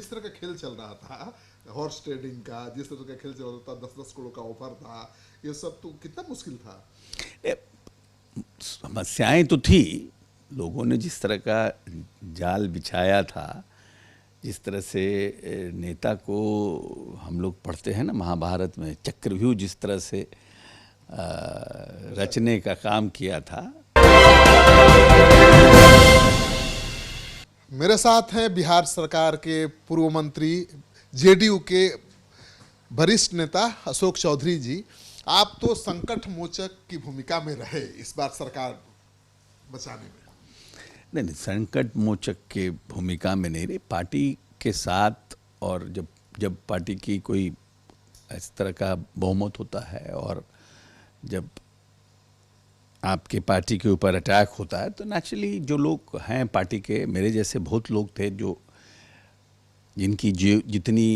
जिस तरह का खेल चल रहा था हॉर्स ट्रेडिंग का, जिस तरह का खेल चल रहा था, 10-10 करोड़ का ऑफर था, ये सब तो कितना मुश्किल था। ए, समस्याएं तो थी, लोगों ने जिस तरह का जाल बिछाया था, जिस तरह से नेता को हम लोग पढ़ते हैं ना महाभारत में, चक्रव्यूह जिस तरह से रचने का काम किया था। मेरे साथ हैं बिहार सरकार के पूर्व मंत्री, जेडीयू के वरिष्ठ नेता अशोक चौधरी जी। आप तो संकट मोचक की भूमिका में रहे इस बार सरकार बचाने में। नहीं नहीं, संकट मोचक के भूमिका में नहीं रही, पार्टी के साथ। और जब जब पार्टी की कोई इस तरह का बहुमत होता है और जब आपके पार्टी के ऊपर अटैक होता है तो नेचुरली जो लोग हैं पार्टी के, मेरे जैसे बहुत लोग थे जो जिनकी जितनी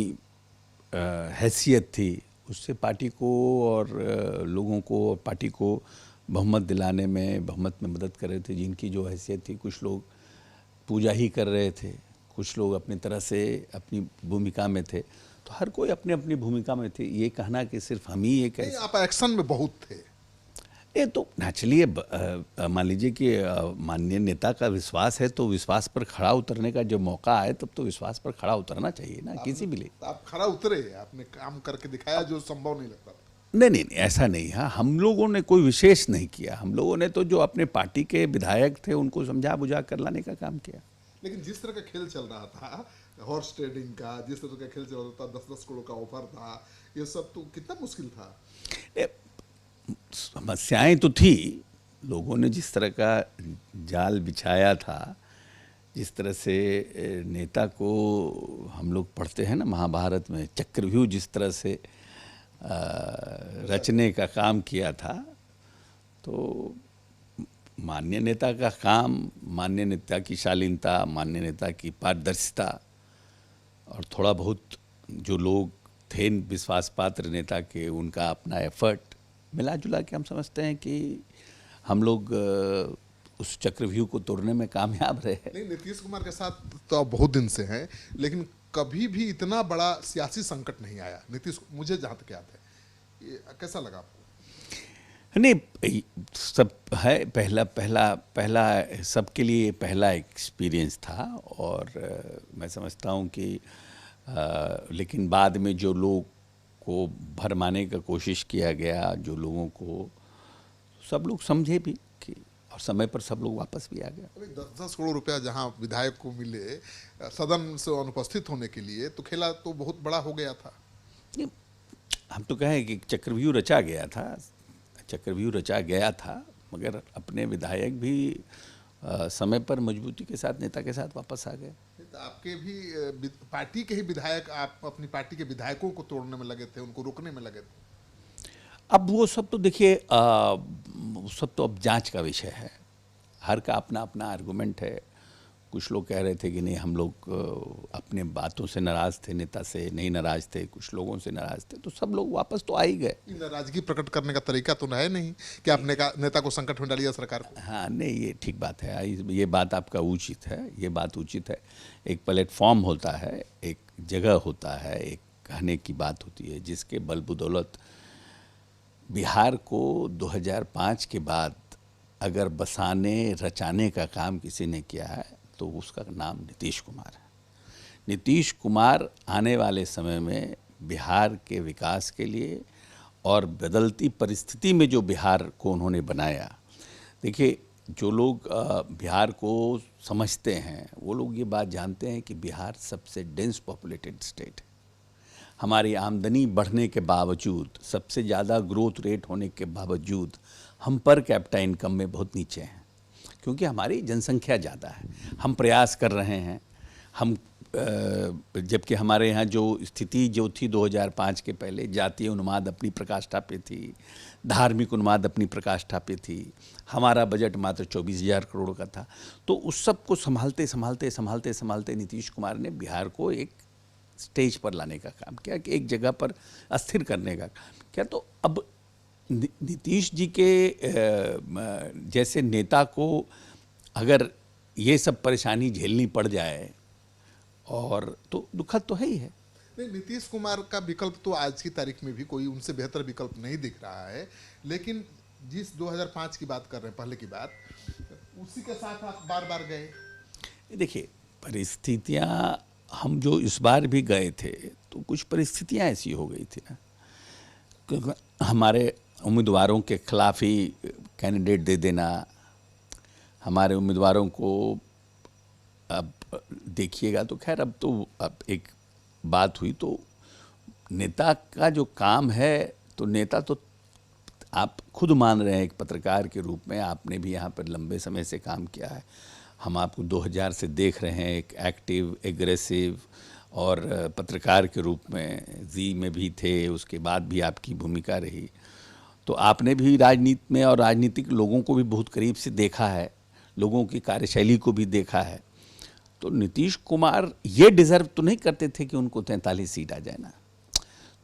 हैसियत थी उससे पार्टी को और लोगों को और पार्टी को बहुमत दिलाने में, बहुमत में मदद कर रहे थे। जिनकी जो हैसियत थी, कुछ लोग पूजा ही कर रहे थे, कुछ लोग अपनी तरह से अपनी भूमिका में थे। तो हर कोई अपनी अपनी भूमिका में थे। ये कहना कि सिर्फ हम ही एक नहीं, आप एक्शन में बहुत थे। ये तो नेचुरली मान लीजिए कि माननीय नेता का विश्वास है तो विश्वास पर खड़ा उतरने का जब मौका आए तब तो विश्वास पर खड़ा उतरना चाहिए ना, किसी भी लिए। आप खरा उतरे, आपने काम करके दिखाया जो संभव नहीं लगता था। नहीं नहीं नहीं, ऐसा नहीं है। हम लोगों ने कोई विशेष नहीं किया। हम लोगों ने तो जो अपने पार्टी के विधायक थे उनको समझा बुझा कर लाने का काम किया। लेकिन जिस तरह का खेल चल रहा था हॉर्स ट्रेडिंग का, जिस तरह का खेल चल रहा था, 10-10 करोड़ का ऑफर था, ये सब तो कितना मुश्किल था। ए, समस्याएं तो थी, लोगों ने जिस तरह का जाल बिछाया था, जिस तरह से नेता को हम लोग पढ़ते हैं ना महाभारत में, चक्रव्यूह जिस तरह से रचने का काम किया था, तो माननीय नेता का काम, माननीय नेता की शालीनता, माननीय नेता की पारदर्शिता और थोड़ा बहुत जो लोग थे विश्वास पात्र नेता के, उनका अपना एफर्ट मिला जुला के हम समझते हैं कि हम लोग उस चक्रव्यूह को तोड़ने में कामयाब रहे। नहीं, नीतीश कुमार के साथ तो आप बहुत दिन से हैं, लेकिन कभी भी इतना बड़ा सियासी संकट नहीं आया नीतीश, मुझे जहाँ तक याद है। ये कैसा लगा आपको? नहीं, सब है, पहला पहला पहला सबके लिए पहला एक्सपीरियंस था। और मैं समझता हूँ कि लेकिन बाद में जो लोग को भरमाने का कोशिश किया गया, जो लोगों को, सब लोग समझे भी कि, और समय पर सब लोग वापस भी आ गए। 10-10 करोड़ रुपया जहाँ विधायक को मिले सदन से अनुपस्थित होने के लिए, तो खेला तो बहुत बड़ा हो गया था। हम तो कहें कि चक्रव्यूह रचा गया था, चक्रव्यूह रचा गया था, मगर अपने विधायक भी समय पर मजबूती के साथ नेता के साथ वापस आ गए। तो आपके भी पार्टी के ही विधायक, आप अपनी पार्टी के विधायकों को तोड़ने में लगे थे, उनको रोकने में लगे थे। अब वो सब तो देखिए, वो सब तो अब जांच का विषय है। हर का अपना अपना आर्गुमेंट है। कुछ लोग कह रहे थे कि नहीं, हम लोग अपने बातों से नाराज़ थे, नेता से नहीं नाराज़ थे, कुछ लोगों से नाराज़ थे, तो सब लोग वापस तो आ ही गए। नाराजगी प्रकट करने का तरीका तो है नहीं कि आपने नेता को संकट में डालिए सरकार को। हाँ, नहीं, ये ठीक बात है, ये बात आपका उचित है, ये बात उचित है। एक प्लेटफॉर्म होता है, एक जगह होता है, एक कहने की बात होती है, जिसके बल बदौलत बिहार को 2005 के बाद अगर बसाने रचाने का काम किसी ने किया है तो उसका नाम नीतीश कुमार है। नीतीश कुमार आने वाले समय में बिहार के विकास के लिए और बदलती परिस्थिति में जो बिहार को उन्होंने बनाया, देखिए, जो लोग बिहार को समझते हैं वो लोग ये बात जानते हैं कि बिहार सबसे डेंस पॉपुलेटेड स्टेट है। हमारी आमदनी बढ़ने के बावजूद, सबसे ज़्यादा ग्रोथ रेट होने के बावजूद, हम पर कैपिटा इनकम में बहुत नीचे हैं, क्योंकि हमारी जनसंख्या ज़्यादा है। हम प्रयास कर रहे हैं, हम जबकि हमारे यहाँ जो स्थिति जो थी 2005 के पहले, जातीय उन्माद अपनी प्रकाष्ठा पे थी, धार्मिक उन्माद अपनी प्रकाष्ठा पे थी, हमारा बजट मात्र 24,000 करोड़ का था। तो उस सब को संभालते संभालते संभालते संभालते नीतीश कुमार ने बिहार को एक स्टेज पर लाने का काम किया, कि एक जगह पर अस्थिर करने का काम किया। तो अब नीतीश जी के जैसे नेता को अगर ये सब परेशानी झेलनी पड़ जाए और तो दुखद तो है ही है। नहीं, नीतीश कुमार का विकल्प तो आज की तारीख में भी कोई उनसे बेहतर विकल्प नहीं दिख रहा है, लेकिन जिस 2005 की बात कर रहे हैं, पहले की बात, उसी के साथ आप बार बार गए। देखिए, परिस्थितियां, हम जो इस बार भी गए थे तो कुछ परिस्थितियां ऐसी हो गई थी ना, क्योंकि हमारे उम्मीदवारों के खिलाफ ही कैंडिडेट दे देना, हमारे उम्मीदवारों को, अब देखिएगा तो खैर अब एक बात हुई तो नेता का जो काम है, तो नेता तो आप खुद मान रहे हैं एक पत्रकार के रूप में, आपने भी यहाँ पर लंबे समय से काम किया है, हम आपको 2000 से देख रहे हैं एक एक्टिव, एग्रेसिव और पत्रकार के रूप में जी में भी थे, उसके बाद भी आपकी भूमिका रही। तो आपने भी राजनीति में और राजनीतिक लोगों को भी बहुत करीब से देखा है, लोगों की कार्यशैली को भी देखा है। तो नीतीश कुमार ये डिज़र्व तो नहीं करते थे कि उनको 43 सीट आ जाए ना,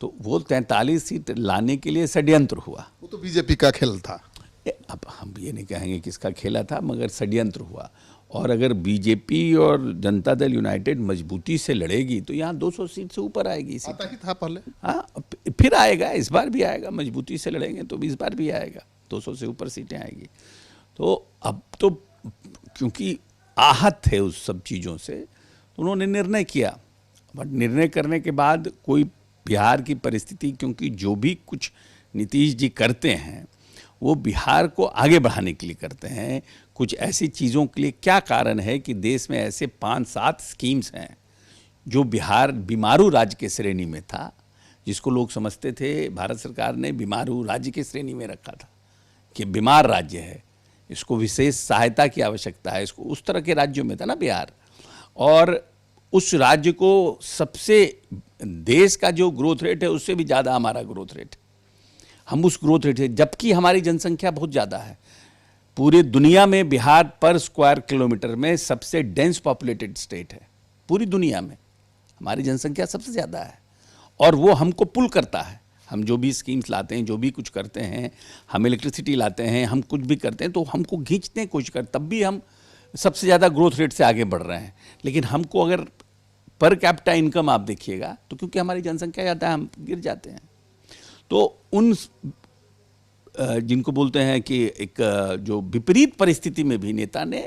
तो वो 43 सीट लाने के लिए षड्यंत्र हुआ। वो तो बीजेपी का खेल था। अब हम ये नहीं कहेंगे किसका खेला था, मगर षड्यंत्र हुआ। और अगर बीजेपी और जनता दल यूनाइटेड मजबूती से लड़ेगी तो यहाँ 200 सीट से ऊपर आएगी। आता ही था पहले। हाँ, फिर आएगा, इस बार भी आएगा, मजबूती से लड़ेंगे तो इस बार भी आएगा, 200 से ऊपर सीटें आएगी। तो अब तो क्योंकि आहत थे उस सब चीज़ों से, तो उन्होंने निर्णय किया। बट निर्णय करने के बाद कोई बिहार की परिस्थिति, क्योंकि जो भी कुछ नीतीश जी करते हैं वो बिहार को आगे बढ़ाने के लिए करते हैं, कुछ ऐसी चीज़ों के लिए। क्या कारण है कि देश में ऐसे 5-7 स्कीम्स हैं जो बिहार बीमारू राज्य के श्रेणी में था, जिसको लोग समझते थे, भारत सरकार ने बीमारू राज्य के श्रेणी में रखा था कि बीमार राज्य है, इसको विशेष सहायता की आवश्यकता है, इसको उस तरह के राज्यों में था ना बिहार। और उस राज्य को सबसे, देश का जो ग्रोथ रेट है उससे भी ज़्यादा हमारा ग्रोथ रेट है, हम उस ग्रोथ रेट से, जबकि हमारी जनसंख्या बहुत ज़्यादा है। पूरी दुनिया में बिहार पर स्क्वायर किलोमीटर में सबसे डेंस पॉपुलेटेड स्टेट है, पूरी दुनिया में हमारी जनसंख्या सबसे ज़्यादा है। और वो हमको पुल करता है, हम जो भी स्कीम्स लाते हैं, जो भी कुछ करते हैं, हम इलेक्ट्रिसिटी लाते हैं, हम कुछ भी करते हैं तो हमको खींचते हैं कोशिश कर, तब भी हम सबसे ज़्यादा ग्रोथ रेट से आगे बढ़ रहे हैं। लेकिन हमको अगर पर कैपिटा इनकम आप देखिएगा तो क्योंकि हमारी जनसंख्या ज़्यादा है, हम गिर जाते हैं। तो उन जिनको बोलते हैं कि एक जो विपरीत परिस्थिति में भी नेता ने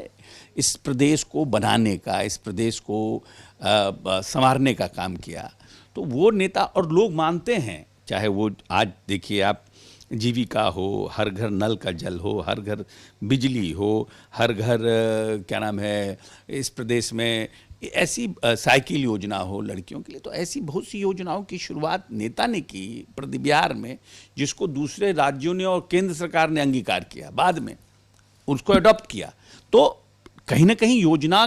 इस प्रदेश को बनाने का, इस प्रदेश को संवारने का काम किया, तो वो नेता, और लोग मानते हैं, चाहे वो आज देखिए आप, जीविका हो, हर घर नल का जल हो, हर घर बिजली हो, हर घर क्या नाम है इस प्रदेश में ऐसी साइकिल योजना हो लड़कियों के लिए, तो ऐसी बहुत सी योजनाओं की शुरुआत नेता ने की बिहार में, जिसको दूसरे राज्यों ने और केंद्र सरकार ने अंगीकार किया, बाद में उसको अडॉप्ट किया। तो कहीं ना कहीं योजना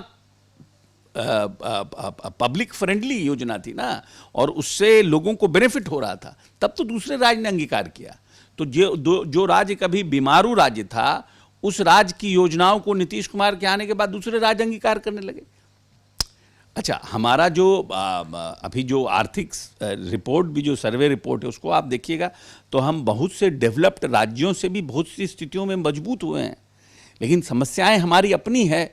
पब्लिक फ्रेंडली योजना थी ना, और उससे लोगों को बेनिफिट हो रहा था, तब तो दूसरे राज्य ने अंगीकार किया। तो जो राज्य कभी बीमारू राज्य था, उस राज्य की योजनाओं को नीतीश कुमार के आने के बाद दूसरे राज्य अंगीकार करने लगे। अच्छा, हमारा जो अभी जो आर्थिक रिपोर्ट भी, जो सर्वे रिपोर्ट है, उसको आप देखिएगा तो हम बहुत से डेवलप्ड राज्यों से भी बहुत सी स्थितियों में मजबूत हुए हैं, लेकिन समस्याएं हमारी अपनी है,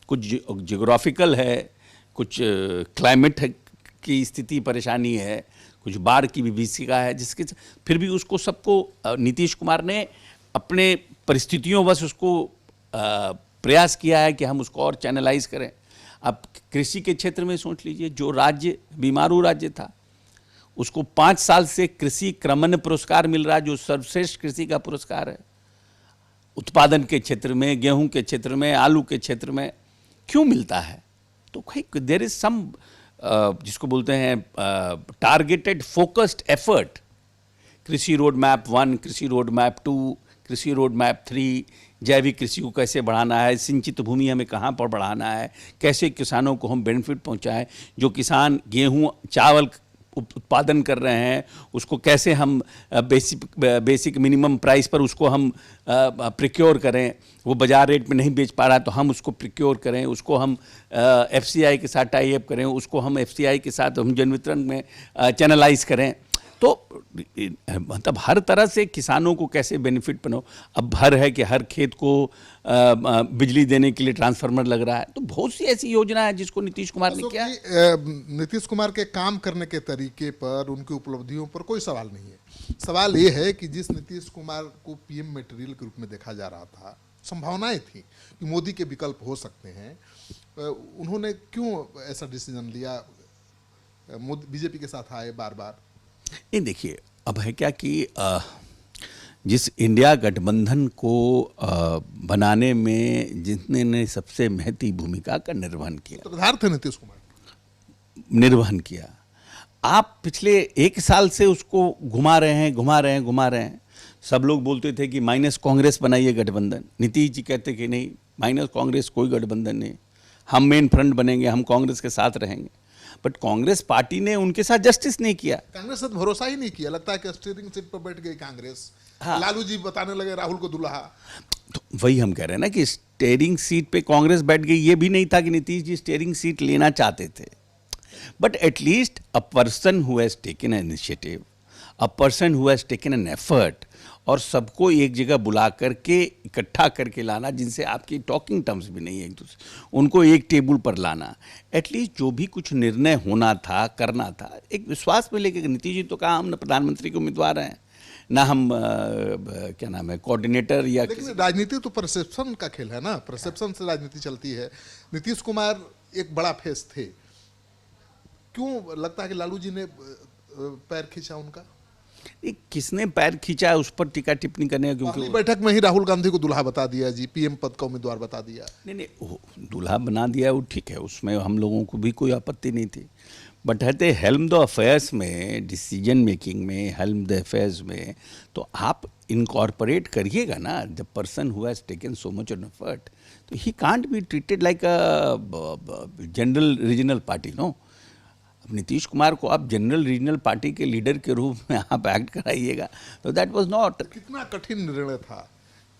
कुछ जियोग्राफिकल है, कुछ क्लाइमेट की स्थिति परेशानी है, कुछ बाढ़ की विभीषिका है, जिसके फिर भी उसको सबको नीतीश कुमार ने अपने परिस्थितियों बस उसको प्रयास किया है कि हम उसको और चैनलाइज करें। अब कृषि के क्षेत्र में सोच लीजिए, जो राज्य बीमारू राज्य था उसको 5 साल से कृषि क्रमण्य पुरस्कार मिल रहा है, जो सर्वश्रेष्ठ कृषि का पुरस्कार है। उत्पादन के क्षेत्र में, गेहूं के क्षेत्र में, आलू के क्षेत्र में क्यों मिलता है? तो देयर इज सम, जिसको बोलते हैं टारगेटेड फोकस्ड एफर्ट। कृषि रोड मैप 1, कृषि रोड मैप 2, कृषि रोड मैप 3, जैविक कृषि को कैसे बढ़ाना है, सिंचित भूमि हमें कहाँ पर बढ़ाना है, कैसे किसानों को हम बेनिफिट पहुँचाएं, जो किसान गेहूं चावल उत्पादन कर रहे हैं उसको कैसे हम बेसिक मिनिमम प्राइस पर उसको हम प्रिक्योर करें, वो बाजार रेट में नहीं बेच पा रहा है तो हम उसको प्रिक्योर करें, उसको हम FCI के साथ टाई अप करें, उसको हम FCI के साथ हम जन वितरण में चैनलाइज करें। तो मतलब हर तरह से किसानों को कैसे बेनिफिट बनाओ। अब हर है कि हर खेत को बिजली देने के लिए ट्रांसफार्मर लग रहा है, तो बहुत सी ऐसी योजना है जिसको नीतीश कुमार ने किया। नीतीश कुमार के काम करने के तरीके पर, उनकी उपलब्धियों पर कोई सवाल नहीं है। सवाल ये है कि जिस नीतीश कुमार को पीएम मटेरियल के रूप में देखा जा रहा था, संभावनाएं थी कि मोदी के विकल्प हो सकते हैं, उन्होंने क्यों ऐसा डिसीजन लिया, बीजेपी के साथ आए बार बार? नहीं, देखिए अब है क्या कि जिस इंडिया गठबंधन को बनाने में जिसने ने सबसे महती भूमिका का निर्वहन किया, सूत्रधार थे नीतीश कुमार, निर्वहन किया। आप पिछले 1 साल से उसको घुमा रहे हैं। सब लोग बोलते थे कि माइनस कांग्रेस बनाइए गठबंधन, नीतीश जी कहते कि नहीं, माइनस कांग्रेस कोई गठबंधन नहीं, हम मेन फ्रंट बनेंगे, हम कांग्रेस के साथ रहेंगे। बट कांग्रेस पार्टी ने उनके साथ जस्टिस नहीं किया। कांग्रेस ने भरोसा ही नहीं किया। लगता है कि स्टीयरिंग सीट पर बैठ गई कांग्रेस। हाँ। लालू जी बताने लगे राहुल को दुल्हा। तो वही हम कह रहे हैं ना कि स्टीयरिंग सीट पे कांग्रेस बैठ गई। ये भी नहीं था कि नीतीश जी स्टीयरिंग सीट लेना चाहते थे, but at least a person who has taken an initiative, a person who has taken an effort, और सबको एक जगह बुला करके इकट्ठा करके लाना, जिनसे आपकी टॉकिंग टर्म्स भी नहीं है एक दूसरे, उनको एक टेबल पर लाना। एटलीस्ट जो भी कुछ निर्णय होना था, करना था, एक विश्वास में लेके। नीतीश जी तो कहा हम न प्रधानमंत्री के उम्मीदवार हैं, ना हम क्या नाम है कोऑर्डिनेटर या। लेकिन राजनीति तो परसेप्शन का खेल है ना, परसेप्शन से राजनीति चलती है। नीतीश कुमार एक बड़ा फेस थे, क्यों लगता है कि लालू जी ने पैर खींचा उनका? किसने पैर खींचा है उस पर टीका टिप्पणी करने का, क्योंकि बैठक में ही राहुल गांधी को दुल्हा बता दिया जी, पीएम पद का उम्मीदवार बता दिया। नहीं, दुल्हा बना दिया वो ठीक है, उसमें हम लोगों को भी कोई आपत्ति नहीं थी। बट है हेल्म द अफेयर्स में, डिसीजन मेकिंग में, हेल्म द अफेयर्स में, तो आप इनकॉर्पोरेट करिएगा ना the person who has taken so much on effort. तो he can't be treated like a general regional party, no. अब नीतीश कुमार को आप जनरल रीजनल पार्टी के लीडर के रूप में आप एक्ट कराइएगा, तो दैट वाज नॉट। कितना कठिन निर्णय था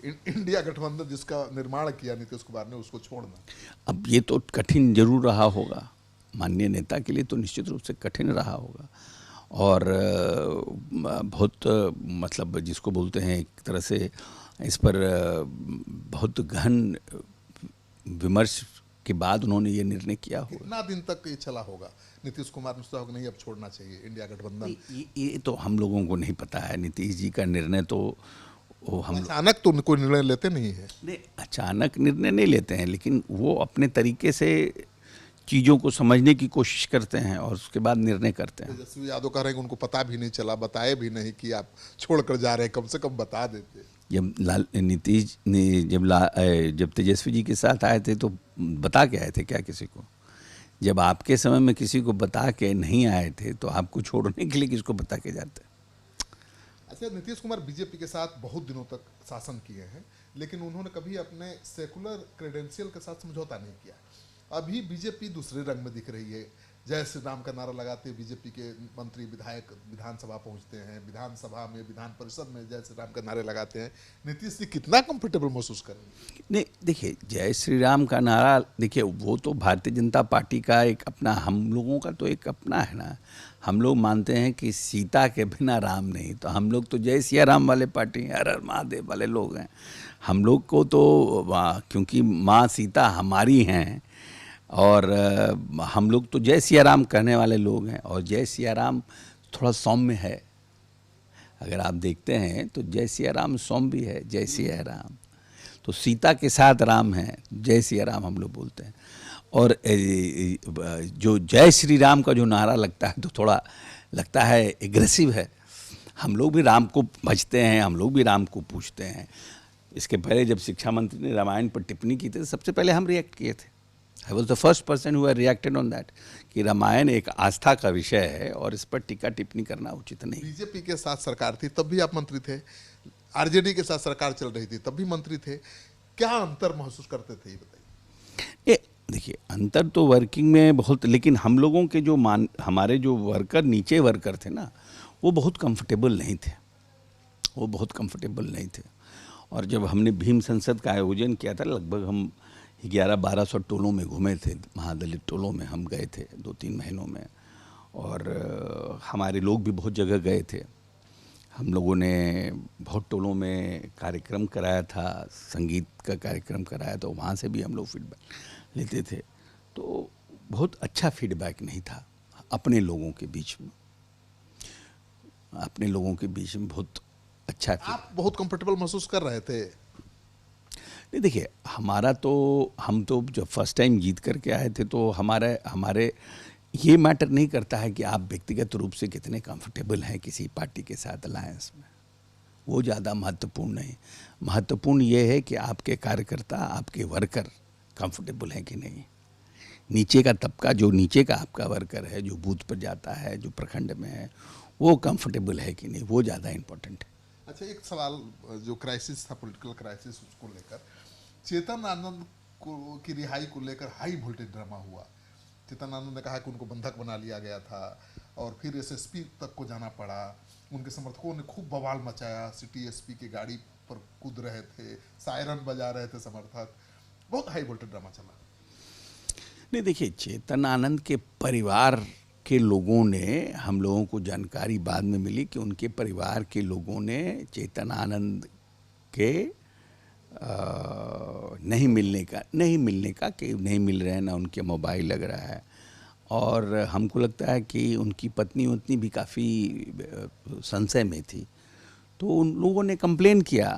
इंडिया गठबंधन जिसका निर्माण किया नीतीश कुमार ने, उसको छोड़ना। अब ये तो कठिन जरूर रहा होगा, माननीय नेता के लिए तो निश्चित रूप से कठिन रहा होगा, और बहुत मतलब जिसको बोलते हैं एक तरह से इस पर बहुत गहन विमर्श के बाद उन्होंने ये निर्णय किया होगा। कितना दिन तक ये चला होगा? नीतीश कुमार ने सोचा होगा नहीं अब छोड़ना चाहिए इंडिया गठबंधन। ये तो हम लोगों को नहीं पता है। नीतीश जी का निर्णय तो वो हम अचानक तो कोई निर्णय लेते नहीं है। नहीं, अचानक निर्णय नहीं लेते हैं, लेकिन वो अपने तरीके से चीज़ों को समझने की कोशिश करते हैं और उसके बाद निर्णय करते हैं। तेजस्वी यादव कह रहे हैं कि उनको पता भी नहीं चला, बताए भी नहीं कि आप छोड़कर जा रहे हैं, कम से कम बता देते। जब नीतीश ने जब तेजस्वी जी के साथ आए थे तो बता के आए थे क्या किसी को? जब आपके समय में किसी को बता के नहीं आए थे तो आपको छोड़ने के लिए किसको बता के जाते? अच्छा, नीतीश कुमार बीजेपी के साथ बहुत दिनों तक शासन किए हैं, लेकिन उन्होंने कभी अपने सेकुलर क्रेडेंशियल के साथ समझौता नहीं किया। अभी बीजेपी दूसरे रंग में दिख रही है। जय श्री राम का नारा लगाते बीजेपी के मंत्री विधायक विधानसभा पहुंचते हैं, विधानसभा में विधान परिषद में जय श्री राम का नारे लगाते हैं। नीतीश जी कितना कंफर्टेबल महसूस करेंगे? नहीं, देखिए जय श्री राम का नारा, देखिए वो तो भारतीय जनता पार्टी का एक अपना, हम लोगों का तो एक अपना है ना। हम लोग मानते हैं कि सीता के बिना राम नहीं, तो हम लोग तो जय सिया राम वाले पार्टी हैं, हर हर महादेव वाले लोग हैं। हम लोग को तो क्योंकि माँ सीता हमारी हैं और हम लोग तो जय सिया राम कहने वाले लोग हैं, और जय सिया राम थोड़ा सौम्य है। अगर आप देखते हैं तो जय सिया राम सौम्य भी है, जय सिया राम। तो सीता के साथ राम है, जय सिया राम हम लोग बोलते हैं। और जो जय श्री राम का जो नारा लगता है तो थोड़ा लगता है एग्रेसिव है। हम लोग भी राम को भजते हैं, हम लोग भी राम को पूछते हैं। इसके पहले जब शिक्षा मंत्री ने रामायण पर टिप्पणी की थी तो सबसे पहले हम रिएक्ट किए थे। I was the first person who had reacted on that कि रामायण एक आस्था का विषय है और इस पर टीका टिप्पणी करना उचित नहीं। बीजेपी के साथ सरकार थी तब भी आप मंत्री थे, आरजेडी के साथ सरकार चल रही थी तब भी मंत्री थे, क्या अंतर महसूस करते थे ये बताइए? देखिए अंतर तो वर्किंग में बहुत, लेकिन हम लोगों के जो हमारे जो वर्कर, नीचे वर्कर थे ना, वो बहुत कंफर्टेबल नहीं थे, वो बहुत कंफर्टेबल नहीं थे। और जब हमने भीम संसद का आयोजन किया था, लगभग हम 1100-1200 टोलों में घूमे थे, महादलित टोलों में हम गए थे 2-3 महीनों में। और हमारे लोग भी बहुत जगह गए थे। हम लोगों ने बहुत टोलों में कार्यक्रम कराया था, संगीत का कार्यक्रम कराया, तो वहाँ से भी हम लोग फीडबैक लेते थे। तो बहुत अच्छा फीडबैक नहीं था अपने लोगों के बीच में, अपने लोगों के बीच में बहुत अच्छा आप बहुत कंफर्टेबल महसूस कर रहे थे? नहीं, देखिए हमारा तो, हम तो जब फर्स्ट टाइम जीत करके आए थे तो हमारे ये मैटर नहीं करता है कि आप व्यक्तिगत रूप से कितने कंफर्टेबल हैं किसी पार्टी के साथ अलायंस में, वो ज़्यादा महत्वपूर्ण नहीं। महत्वपूर्ण ये है कि आपके कार्यकर्ता, आपके वर्कर कंफर्टेबल हैं कि नहीं। नीचे का तबका, जो नीचे का आपका वर्कर है, जो बूथ पर जाता है, जो प्रखंड में है, वो कंफर्टेबल है कि नहीं, वो ज़्यादा इम्पोर्टेंट है। अच्छा, एक सवाल, जो क्राइसिस था, पॉलिटिकल क्राइसिस, उसको लेकर चेतन आनंद की रिहाई को लेकर हाई वोल्टेज ड्रामा हुआ। चेतन आनंद ने कहा कि उनको बंधक बना लिया गया था और फिर एसएसपी तक को जाना पड़ा। उनके समर्थकों ने खूब बवाल मचाया, सिटी एसपी की गाड़ी पर कूद रहे थे, सायरन बजा रहे थे समर्थक, बहुत हाई वोल्टेज ड्रामा चला। नहीं, देखिए चेतन आनंद के परिवार के लोगों ने, हम लोगों को जानकारी बाद में मिली कि उनके परिवार के लोगों ने चेतन आनंद के नहीं मिलने का कि नहीं मिल रहे हैं, ना उनके मोबाइल लग रहा है। और हमको लगता है कि उनकी पत्नी उतनी भी काफ़ी संशय में थी, तो उन लोगों ने कंप्लेन किया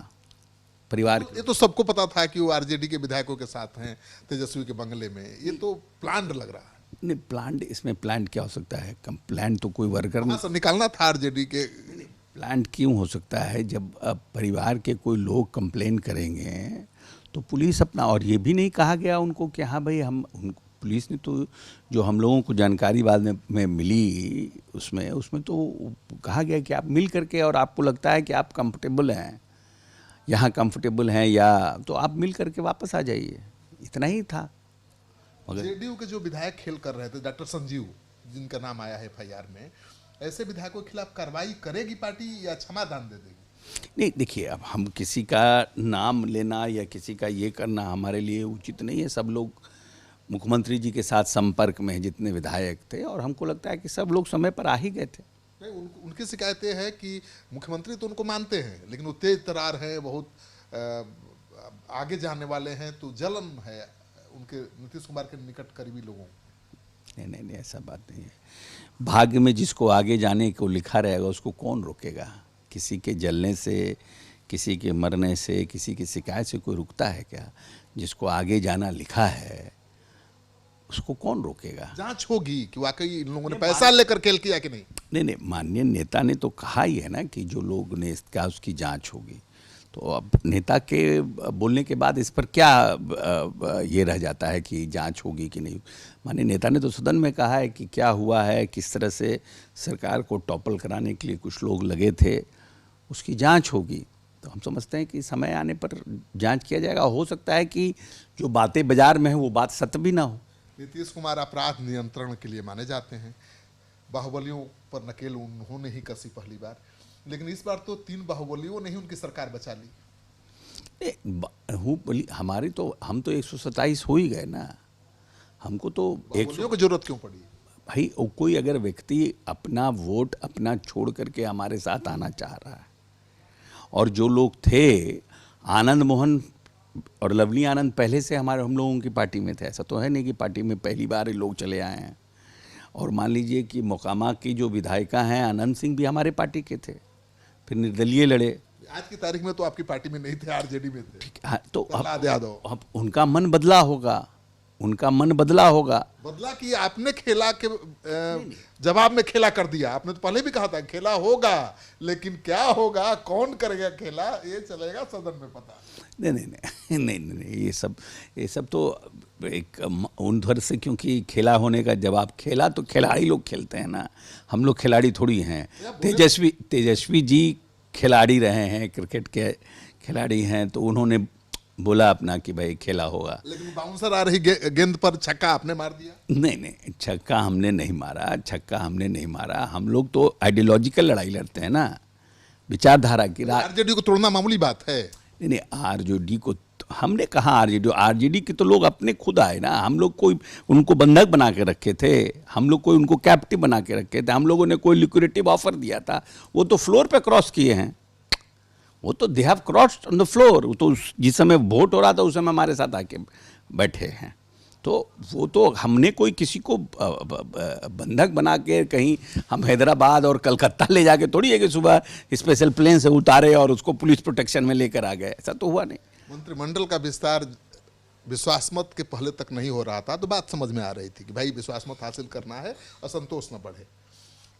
परिवार ये तो सबको पता था कि वो आरजेडी के विधायकों के साथ हैं तेजस्वी के बंगले में, ये तो प्लान्ड लग रहा है। नहीं, प्लान्ड, इसमें प्लान्ड क्या हो सकता है? कंप्लेंट तो कोई वर्कर हाँ सर, निकालना था आरजेडी के। प्लान्ट क्यों हो सकता है? जब अब परिवार के कोई लोग कंप्लेन करेंगे तो पुलिस अपना, और ये भी नहीं कहा गया उनको कि हाँ भाई पुलिस ने तो, जो हम लोगों को जानकारी बाद में मिली, उसमें तो कहा गया कि आप मिल करके, और आपको लगता है कि आप कंफर्टेबल हैं, यहाँ कंफर्टेबल हैं, या तो आप मिल करके वापस आ जाइए, इतना ही था। मगर जेडीयू के जो विधायक खेल कर रहे थे, डॉक्टर संजीव जिनका नाम आया है एफआईआर में, ऐसे विधायकों के खिलाफ कार्रवाई करेगी पार्टी या क्षमादान दे देगी? नहीं, देखिए अब हम किसी का नाम लेना या किसी का ये करना हमारे लिए उचित नहीं है। सब लोग मुख्यमंत्री जी के साथ संपर्क में जितने विधायक थे, और हमको लगता है कि सब लोग समय पर आ ही गए थे। नहीं, उनकी शिकायतें हैं कि मुख्यमंत्री तो उनको मानते हैं, लेकिन वो तेज तरार हैं, बहुत आगे जाने वाले हैं, तो जलन है उनके नीतीश कुमार के निकट करीबी लोगों। नहीं, ऐसा बात नहीं है। भाग्य में जिसको आगे जाने को लिखा रहेगा उसको कौन रोकेगा? किसी के जलने से, किसी के मरने से, किसी की शिकायत से कोई रुकता है क्या? जिसको आगे जाना लिखा है उसको कौन रोकेगा? जांच होगी कि वाकई इन लोगों ने पैसा लेकर खेल किया कि नहीं। नहीं, माननीय नेता ने तो कहा ही है ना कि जो लोग ने इसका, उसकी जांच होगी। तो अब नेता के बोलने के बाद इस पर क्या ये रह जाता है कि जांच होगी कि नहीं? माननीय नेता ने तो सदन में कहा है कि क्या हुआ है, किस तरह से सरकार को टॉपल कराने के लिए कुछ लोग लगे थे, उसकी जांच होगी। तो हम समझते हैं कि समय आने पर जांच किया जाएगा। हो सकता है कि जो बातें बाजार में हैं वो बात सत्य भी ना हो। नीतीश कुमार अपराध नियंत्रण के लिए माने जाते हैं, बाहुबलियों पर नकेल उन्होंने ही कसी पहली बार, लेकिन इस बार तो 3 बाहुबलियों ने ही उनकी सरकार बचा ली। बाहुबली हमारी तो, हम तो 127 हो ही गए ना, हमको तो बाहुबलियों की जरूरत क्यों पड़ी? भाई कोई अगर व्यक्ति अपना वोट अपना छोड़ करके हमारे साथ आना चाह रहा है, और जो लोग थे, आनंद मोहन और लवली आनंद पहले से हम लोगों की पार्टी में थे, ऐसा तो है नहीं कि पार्टी में पहली बार ही लोग चले आए हैं। और मान लीजिए कि मोकामा की जो विधायिका हैं आनंद सिंह भी हमारे पार्टी के थे, फिर निर्दलीय लड़े। आज की तारीख में तो आपकी पार्टी में नहीं थे, आरजेडी में थे। हाँ, तो प्रहलाद यादव। अब उनका मन बदला होगा, उनका मन बदला होगा। बदला कि आपने खेला के जवाब में खेला कर दिया। आपने तो पहले भी कहा था खेला होगा, लेकिन क्या होगा, कौन करेगा खेला, ये चलेगा सदन में पता। नहीं, ये सब तो एक उधर से, क्योंकि खेला होने का जवाब, खेला तो खिलाड़ी लोग खेलते हैं ना, हम लोग खिलाड़ी थोड़ी हैं। तेजस्वी जी खिलाड़ी रहे हैं, क्रिकेट के खिलाड़ी हैं, तो उन्होंने बोला अपना कि भाई खेला होगा। लेकिन बाउंसर आ रही गेंद पर छक्का आपने मार दिया। नहीं, छक्का हमने नहीं मारा। हम लोग तो आइडियोलॉजिकल लड़ाई लड़ते हैं ना, विचारधारा की। आरजेडी को तोड़ना मामूली बात है। नहीं, आरजेडी को तो हमने कहा आरजेडी के तो लोग अपने खुद आए ना, हम लोग कोई उनको बंधक बना के रखे थे, हम लोग कोई उनको कैप्टिव बना के रखे थे, हम लोगों ने कोई लिक्विडेटिव ऑफर दिया था, वो तो फ्लोर पे क्रॉस किए हैं, वो तो they have crossed on the floor. वो तो जिस समय वोट हो रहा था उस समय हमारे साथ आके बैठे हैं। तो वो तो हमने कोई किसी को बंधक बना के कहीं हम हैदराबाद और कलकत्ता ले जाके थोड़ी है कि सुबह स्पेशल प्लेन से उतारे और उसको पुलिस प्रोटेक्शन में लेकर आ गए, ऐसा तो हुआ नहीं। मंत्रिमंडल का विस्तार विश्वास मत के पहले तक नहीं हो रहा था तो बात समझ में आ रही थी कि भाई विश्वास मत हासिल करना है, असंतोष न बढ़े।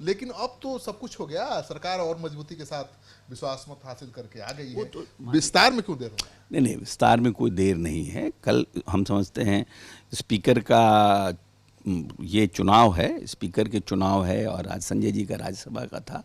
लेकिन अब तो सब कुछ हो गया, सरकार और मजबूती के साथ विश्वास मत हासिल करके आ गई है, तो विस्तार में क्यों देर हो रहा है? नहीं, विस्तार में कोई देर नहीं है। कल हम समझते हैं स्पीकर का ये चुनाव है, स्पीकर के चुनाव है और आज संजय जी का राज्यसभा का था,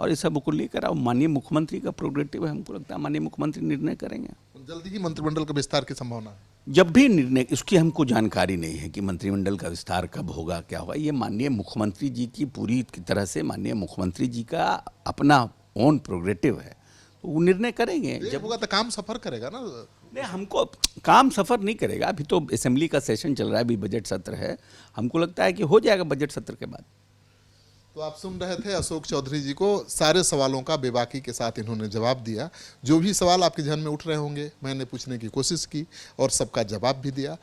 और इस सब को लेकर अब माननीय मुख्यमंत्री का प्रोग्रेटिव है, हमको लगता है माननीय मुख्यमंत्री निर्णय करेंगे। जल्दी ही मंत्रिमंडल का विस्तार की संभावना है। जब भी निर्णय, उसकी हमको जानकारी नहीं है कि मंत्रिमंडल का विस्तार कब होगा, क्या होगा, ये माननीय मुख्यमंत्री जी की पूरी तरह से माननीय मुख्यमंत्री जी का अपना ओन प्रोग्रेटिव है, तो वो निर्णय करेंगे। जब होगा तो काम सफर करेगा ना। नहीं, हमको काम सफ़र नहीं करेगा, अभी तो असेंबली का सेशन चल रहा है, अभी बजट सत्र है, हमको लगता है कि हो जाएगा बजट सत्र के बाद। तो आप सुन रहे थे अशोक चौधरी जी को, सारे सवालों का बेबाकी के साथ इन्होंने जवाब दिया। जो भी सवाल आपके ध्यान में उठ रहे होंगे मैंने पूछने की कोशिश की और सबका जवाब भी दिया।